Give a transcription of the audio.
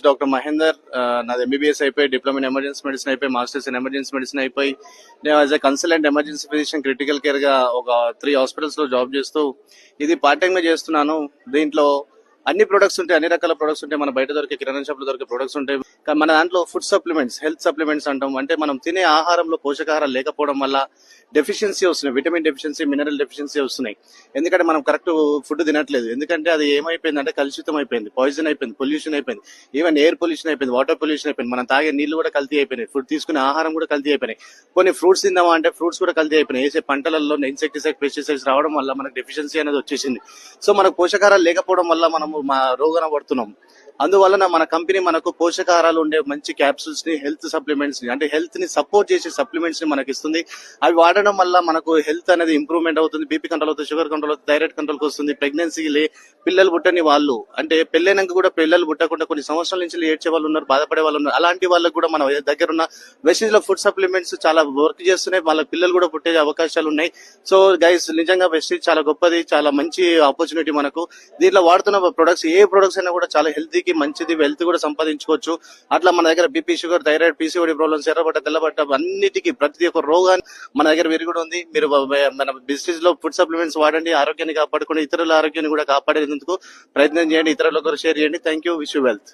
Doctor Mahender. నాది MBBS అయిపోయి, diploma in emergency medicine అయిపోయి, మాస్టర్స్ ఇన్ ఎమర్జెన్సీ మెడిసిన్ అయిపోయి, నేను as a consultant emergency physician critical care గా ఒక 3 హాస్పిటల్స్ లో జాబ్ చేస్తూ ఇది పార్ట్ టైం గా చేస్తున్నాను. దీంట్లో అన్ని ప్రొడక్ట్స్ ఉంటాయి, అన్ని రకాల ప్రొడక్ట్స్ ఉంటాయి. మన బయట దొరికే కిరాణా షాప్ లో దొరికే ప్రొడక్ట్స్ ఉంటాయి. కానీ మన దాంట్లో ఫుడ్ సప్లిమెంట్స్, హెల్త్ సప్లిమెంట్స్ అంటాం. అంటే మనం తినే ఆహారంలో పోషకాహారాలు లేకపోవడం వల్ల డెఫిషియన్సీ వస్తున్నాయి, విటమిన్ డెఫిషియన్సీ, మినరల్ డెఫిషియన్సీ వస్తున్నాయి. ఎందుకంటే మనం కరెక్ట్ ఫుడ్ తినట్లేదు. ఎందుకంటే అది ఏమైపోయింది అంటే కలుషితం అయిపోయింది, పాయిజన్ అయిపోయింది, పొల్యూషన్ అయిపోయింది, ఈవెన్ ఎయిర్ పొల్యూషన్ అయిపోయింది, వాటర్ పొల్యూషన్ అయిపోయింది. మనం తాగే నీళ్లు కూడా కల్తీ అయిపోయినాయి, ఫుడ్ తీసుకునే ఆహారం కూడా కల్తీ అయిపోయినాయి. కొన్ని ఫ్రూట్స్ తిందామా అంటే ఫ్రూట్స్ కూడా కల్తీ అయిపోయినాయి. వేసే పంటలలో ఇన్సెక్టిసైడ్, పెస్టిసైడ్స్ రావడం వల్ల మనకు డెఫిషియన్సీ అనేది వచ్చేసింది. సో మనకు పోషకాహారాలు లేకపోవడం వల్ల మనము రోగాన పడుతున్నాం. అందువలన మన కంపెనీ మనకు పోషకాహారాలు ఉండే మంచి క్యాప్సూల్స్ ని, హెల్త్ సప్లిమెంట్స్ ని, అంటే హెల్త్ ని సపోర్ట్ చేసే సప్లిమెంట్స్ ని మనకి ఇస్తుంది. అవి వాడడం వల్ల మనకు హెల్త్ అనేది ఇంప్రూవ్మెంట్ అవుతుంది, బీపీ కంట్రోల్ అవుతుంది, షుగర్ కంట్రోల్ అవుతుంది, థైరాయిడ్ కంట్రోల్ వస్తుంది. ప్రెగ్నెన్సీ పిల్లలు పుట్టని వాళ్ళు, అంటే పెళ్ళైనాక కూడా పిల్లలు పుట్టకుండా కొన్ని సంవత్సరాల నుంచి ఏడ్చే వాళ్ళు ఉన్నారు, బాధపడే వాళ్ళు ఉన్నారు. అలాంటి వాళ్ళకు కూడా మన దగ్గర ఉన్న వెస్టేజ్ లో ఫుడ్ సప్లిమెంట్స్ చాలా వర్క్ చేస్తున్నాయి. వాళ్ళ పిల్లలు కూడా పుట్టే అవకాశాలు ఉన్నాయి. సో గైస్, నిజంగా వెస్టేజ్ చాలా గొప్పది, చాలా మంచి ఆపర్చునిటీ మనకు. దీంట్లో వాడుతున్న ప్రొడక్ట్స్, ఏ ప్రొడక్ట్స్ అయినా కూడా చాలా హెల్తీకి మంచిది, వెల్త్ కూడా సంపాదించుకోవచ్చు. అట్లా మన దగ్గర BP, sugar, thyroid, PCOD problems, ఎర్రబట్ట, తెల్లబట్ట, అన్నిటికీ ప్రతి ఒక్క రోగాన్ని మన దగ్గర విరుగుడు ఉంది. మీరు మన బిజినెస్ లో ఫుడ్ సప్లిమెంట్స్ వాడండి, ఆరోగ్యాన్ని కాపాడుకోండి, ఇతరుల ఆరోగ్యాన్ని కూడా కాపాడేందుకు ప్రయత్నం చేయండి, ఇతరులకు షేర్ చేయండి. Thank you. Wish you wealth.